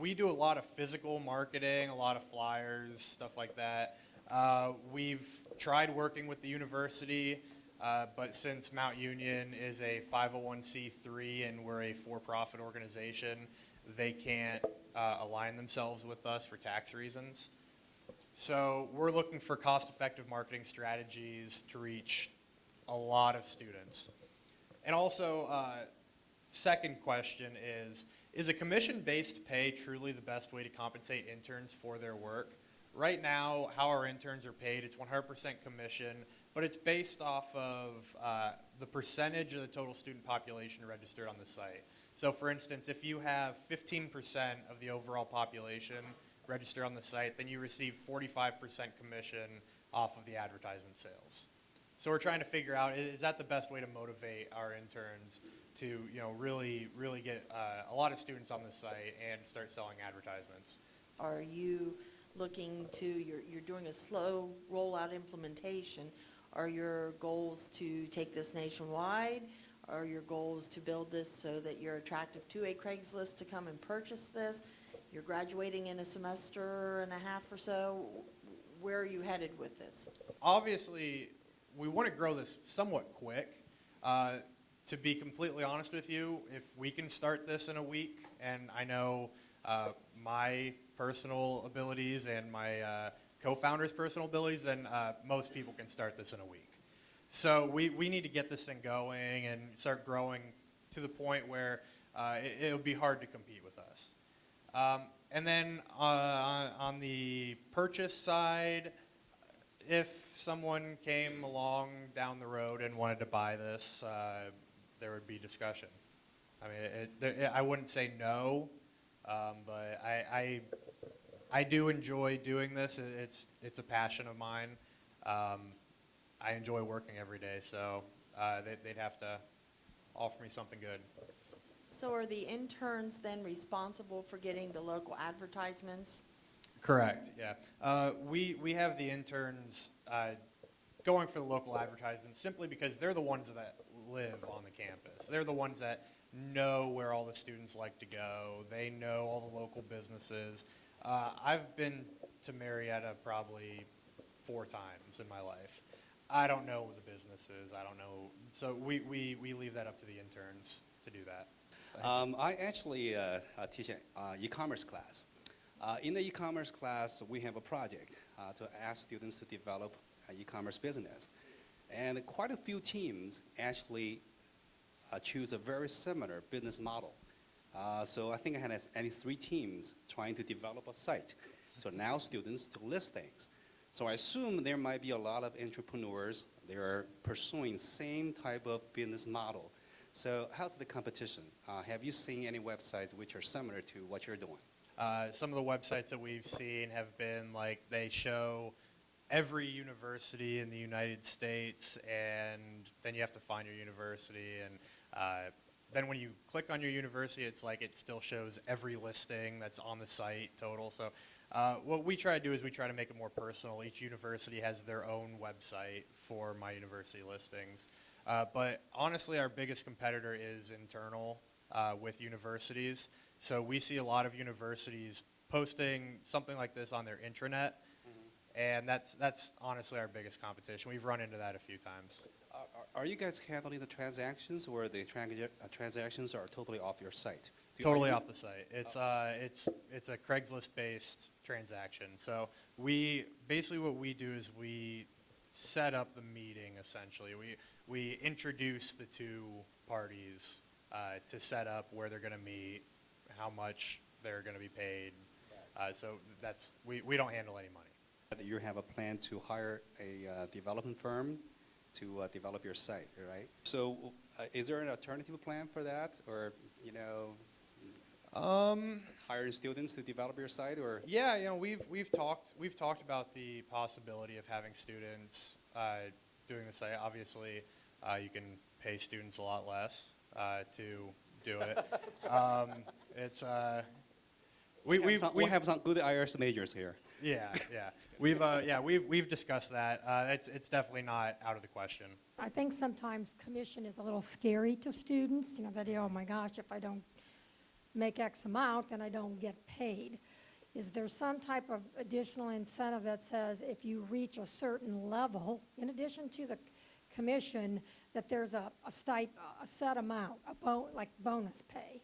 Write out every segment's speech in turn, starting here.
we do a lot of physical marketing, a lot of flyers, stuff like that. We've tried working with the university, but since Mount Union is a 501c3 and we're a for-profit organization, they can't align themselves with us for tax reasons. So we're looking for cost-effective marketing strategies to reach a lot of students. And also, second question is a commission-based pay truly the best way to compensate interns for their work? Right now, how our interns are paid, it's 100% commission, but it's based off of the percentage of the total student population registered on the site. So for instance, if you have 15% of the overall population registered on the site, then you receive 45% commission off of the advertisement sales. So we're trying to figure out, is that the best way to motivate our interns to really get a lot of students on the site and start selling advertisements? Are you looking to, you're doing a slow rollout implementation. Are your goals to take this nationwide? Are your goals to build this so that you're attractive to a Craigslist to come and purchase this? You're graduating in a semester and a half or so. Where are you headed with this? Obviously, we want to grow this somewhat quick. To be completely honest with you, if we can start this in a week, and I know my personal abilities and my co-founder's personal abilities, then most people can start this in a week. So we need to get this thing going and start growing to the point where it'll be hard to compete with us. And then on the purchase side, if someone came along down the road and wanted to buy this, there would be discussion. I mean, I wouldn't say no, but I do enjoy doing this. It's a passion of mine. I enjoy working every day, so they'd have to offer me something good. So are the interns then responsible for getting the local advertisements? Correct, yeah. We have the interns going for the local advertisements simply because they're the ones that live on the campus. They're the ones that know where all the students like to go. They know all the local businesses. I've been to Marietta probably 4 times in my life. I don't know the businesses. I don't know. So we leave that up to the interns to do that. I actually teach an e-commerce class. In the e-commerce class, we have a project to ask students to develop an e-commerce business. And quite a few teams actually choose a very similar business model. So I think I had at least 3 teams trying to develop a site to allow students to list things. So I assume there might be a lot of entrepreneurs. They are pursuing same type of business model. So how's the competition? Have you seen any websites which are similar to what you're doing? Some of the websites that we've seen have been like they show every university in the United States, and then you have to find your university, and then when you click on your university, it's like it still shows every listing that's on the site total. So what we try to do is we try to make it more personal. Each university has their own website for my university listings. But honestly, our biggest competitor is internal with universities. So we see a lot of universities posting something like this on their intranet, and that's honestly our biggest competition. We've run into that a few times. Are you guys handling the transactions, or the transactions are totally off your site? Totally off the site. It's a Craigslist-based transaction. So basically what we do is we set up the meeting essentially. We introduce the 2 parties to set up where they're going to meet, how much they're going to be paid. So we don't handle any money. You have a plan to hire a development firm to develop your site, right? So is there an alternative plan for that, or hiring students to develop your site, or? Yeah, we've talked about the possibility of having students doing the site. Obviously, you can pay students a lot less to do it. We have some good IRS majors here. Yeah. We've discussed that. It's definitely not out of the question. I think sometimes commission is a little scary to students. That, oh my gosh, if I don't make X amount, then I don't get paid. Is there some type of additional incentive that says if you reach a certain level, in addition to the commission, that there's a set amount, like bonus pay?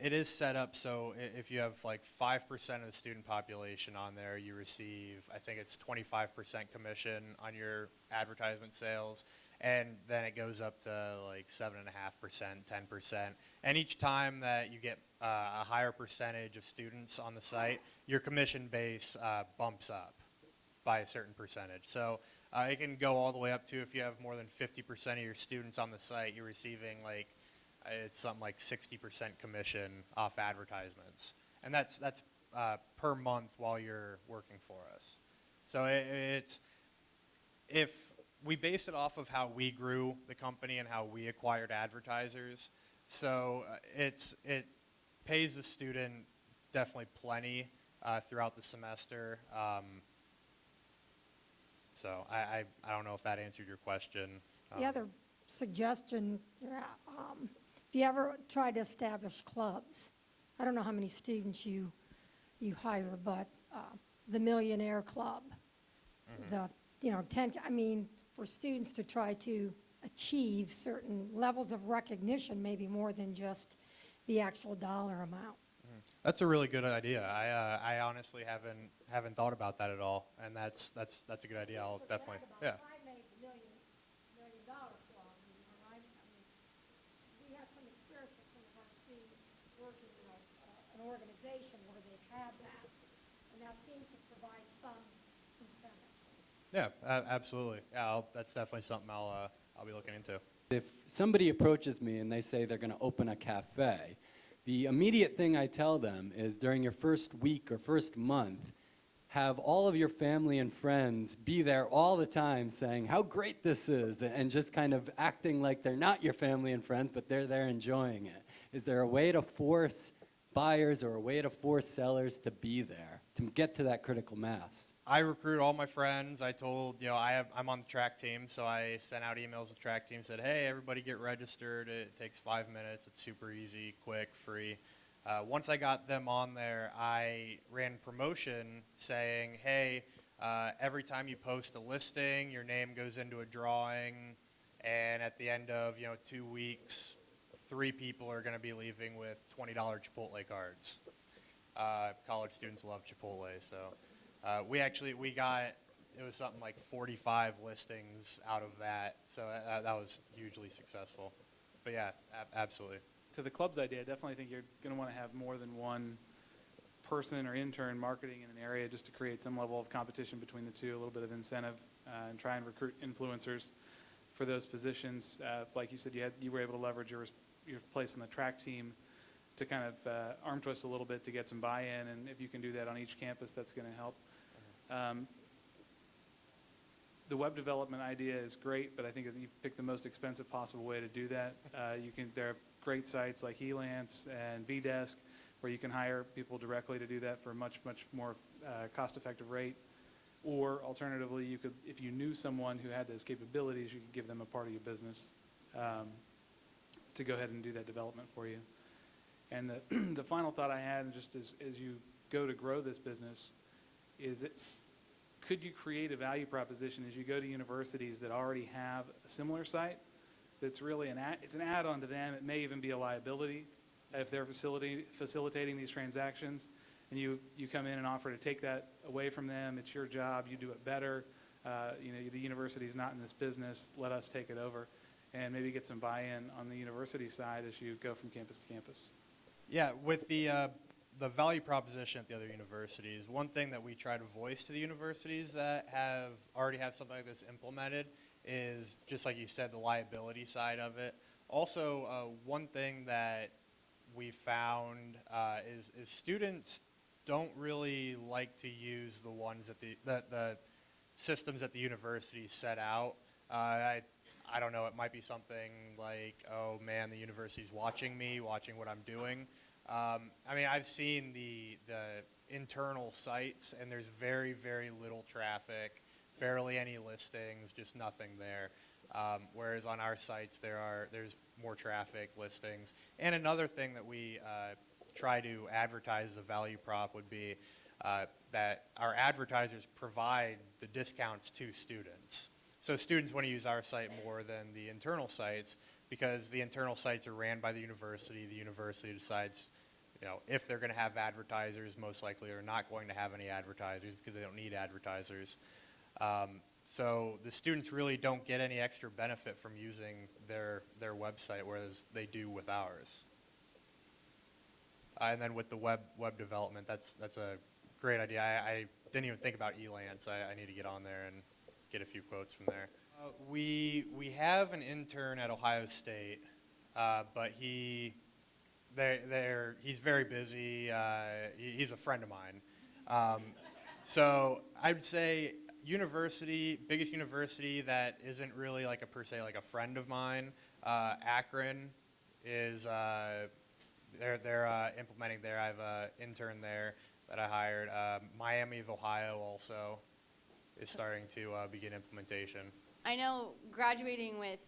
It is set up so if you have like 5% of the student population on there, you receive, I think it's 25% commission on your advertisement sales, and then it goes up to like 7.5%, 10%. And each time that you get a higher percentage of students on the site, your commission base bumps up by a certain percentage. So it can go all the way up to, if you have more than 50% of your students on the site, you're receiving like, it's something like 60% commission off advertisements. And that's per month while you're working for us. So if we base it off of how we grew the company and how we acquired advertisers, so it pays the student definitely plenty throughout the semester. So I don't know if that answered your question. The other suggestion, if you ever try to establish clubs, I don't know how many students you hire, but the Millionaire Club, for students to try to achieve certain levels of recognition, maybe more than just the actual dollar amount. That's a really good idea. I honestly haven't thought about that at all, and that's a good idea. I'll definitely, yeah. If I made $1 million club, we had some experience with some of our students working in an organization where they've had that, and that seemed to provide some incentive. Yeah, absolutely. Yeah, that's definitely something I'll be looking into. If somebody approaches me and they say they're going to open a cafe, the immediate thing I tell them is during your first week or first month, have all of your family and friends be there all the time saying how great this is and just kind of acting like they're not your family and friends, but they're there enjoying it. Is there a way to force buyers or a way to force sellers to be there, to get to that critical mass? I recruit all my friends. I told, I'm on the track team, so I sent out emails to the track team, said, hey, everybody get registered. It takes 5 minutes. It's super easy, quick, free. Once I got them on there, I ran promotion saying, hey, every time you post a listing, your name goes into a drawing, and at the end of 2 weeks, 3 people are going to be leaving with $20 Chipotle cards. College students love Chipotle, so we got, it was something like 45 listings out of that, so that was hugely successful. But yeah, absolutely. To the club's idea, I definitely think you're going to want to have more than one person or intern marketing in an area just to create some level of competition between the two, a little bit of incentive, and try and recruit influencers for those positions. Like you said, you were able to leverage your place on the track team to kind of arm twist a little bit to get some buy-in, and if you can do that on each campus, that's going to help. The web development idea is great, but I think you've picked the most expensive possible way to do that. There are great sites like Elance and VDesk where you can hire people directly to do that for a much, much more cost-effective rate. Or alternatively, you could, if you knew someone who had those capabilities, you could give them a part of your business to go ahead and do that development for you. And the final thought I had, just as you go to grow this business, is could you create a value proposition as you go to universities that already have a similar site that's really it's an add-on to them. It may even be a liability if they're facilitating these transactions, and you come in and offer to take that away from them. It's your job. You do it better. The university's not in this business. Let us take it over, and maybe get some buy-in on the university side as you go from campus to campus. Yeah, with the value proposition at the other universities, one thing that we try to voice to the universities that already have something like this implemented is, just like you said, the liability side of it. Also, one thing that we found is students don't really like to use the ones that the systems that the university set out. I don't know, it might be something like, oh man, the university's watching me, watching what I'm doing. I've seen the internal sites, and there's very, very little traffic, barely any listings, just nothing there. Whereas on our sites, there's more traffic, listings. And another thing that we try to advertise as a value prop would be that our advertisers provide the discounts to students. So students want to use our site more than the internal sites because the internal sites are ran by the university. The university decides, if they're going to have advertisers. Most likely they're not going to have any advertisers because they don't need advertisers. So the students really don't get any extra benefit from using their website, whereas they do with ours. And then with the web development, that's a great idea. I didn't even think about Elance. I need to get on there and get a few quotes from there. We have an intern at Ohio State, but he's very busy. He's a friend of mine. So I'd say biggest university that isn't really like per se like a friend of mine, Akron is, they're implementing there. I have an intern there that I hired. Miami of Ohio also is starting to begin implementation. I know graduating with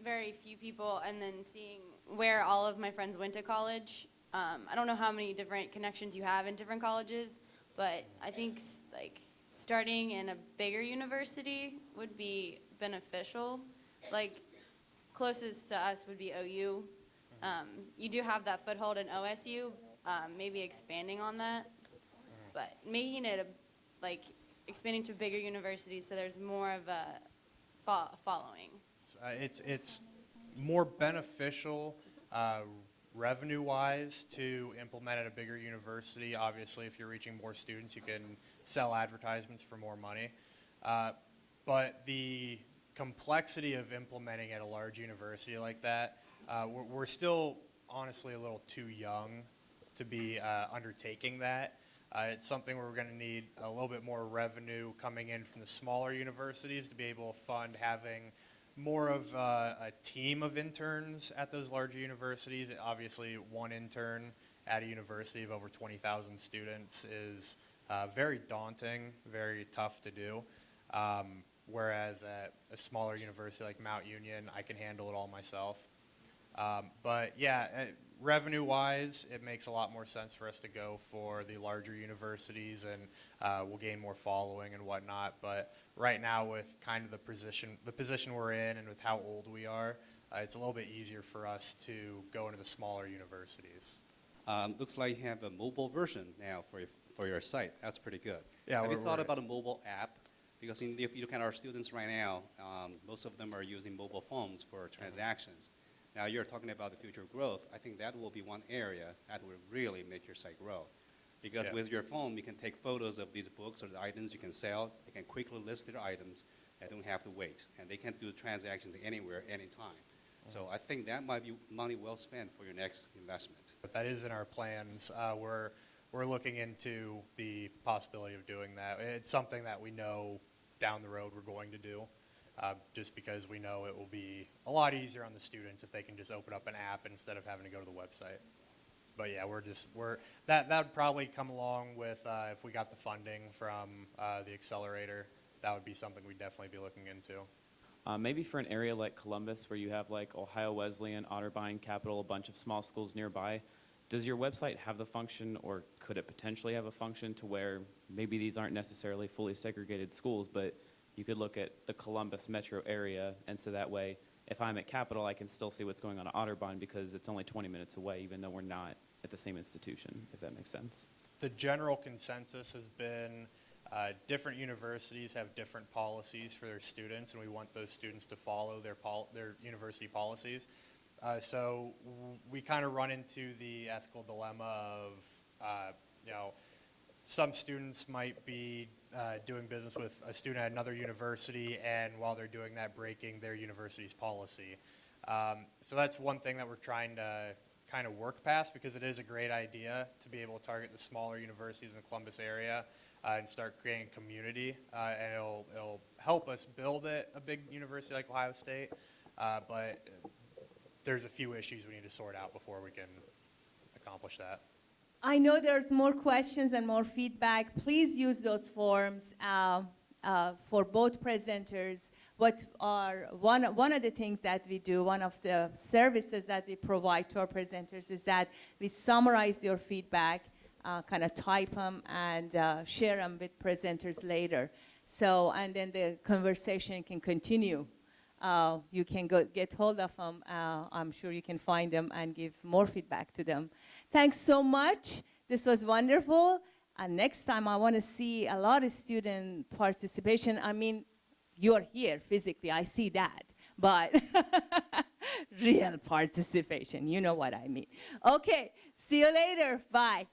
very few people and then seeing where all of my friends went to college. I don't know how many different connections you have in different colleges, but I think like starting in a bigger university would be beneficial. Like closest to us would be OU. You do have that foothold in OSU, maybe expanding on that, but making it expanding to bigger universities so there's more of a following. It's more beneficial revenue-wise to implement at a bigger university. Obviously, if you're reaching more students, you can sell advertisements for more money. But the complexity of implementing at a large university like that, we're still honestly a little too young to be undertaking that. It's something where we're going to need a little bit more revenue coming in from the smaller universities to be able to fund having more of a team of interns at those larger universities. Obviously, one intern at a university of over 20,000 students is very daunting, very tough to do. Whereas at a smaller university like Mount Union, I can handle it all myself. But yeah, revenue-wise, it makes a lot more sense for us to go for the larger universities, and we'll gain more following and whatnot. But right now, with kind of the position we're in, and with how old we are, it's a little bit easier for us to go into the smaller universities. Looks like you have a mobile version now for your site. That's pretty good. Yeah, have you we're thought working. about a mobile app? Because if you look at our students right now, most of them are using mobile phones for transactions. Now you're talking about the future growth. I think that will be one area that will really make your site grow. Because Yeah. with your phone, you can take photos of these books or the items you can sell. They can quickly list their items. They don't have to wait. And they can do transactions anywhere, anytime. So I think that might be money well spent for your next investment. But that is in our plans. We're looking into the possibility of doing that. It's something that we know down the road we're going to do. Just because we know it will be a lot easier on the students if they can just open up an app instead of having to go to the website. But yeah, that would probably come along with if we got the funding from the accelerator. That would be something we'd definitely be looking into. Maybe for an area like Columbus, where you have like Ohio Wesleyan, Otterbein, Capital, a bunch of small schools nearby, does your website have the function, or could it potentially have a function to where maybe these aren't necessarily fully segregated schools, but you could look at the Columbus metro area, and so that way, if I'm at Capital, I can still see what's going on at Otterbein because it's only 20 minutes away, even though we're not at the same institution, if that makes sense. The general consensus has been different universities have different policies for their students, and we want those students to follow their university policies. So we kind of run into the ethical dilemma of, some students might be doing business with a student at another university, and while they're doing that, breaking their university's policy. So that's one thing that we're trying to kind of work past, because it is a great idea to be able to target the smaller universities in the Columbus area and start creating community, and it'll help us build a big university like Ohio State, but there's a few issues we need to sort out before we can accomplish that. I know there's more questions and more feedback. Please use those forms. for both presenters. One of the things that we do, one of the services that we provide to our presenters is that we summarize your feedback, kind of type them and share them with presenters later. So, and then the conversation can continue. You can get hold of them. I'm sure you can find them and give more feedback to them. Thanks so much. This was wonderful. And next time I want to see a lot of student participation. I mean, you're here physically, I see that. But real participation, you know what I mean. Okay, see you later. Bye.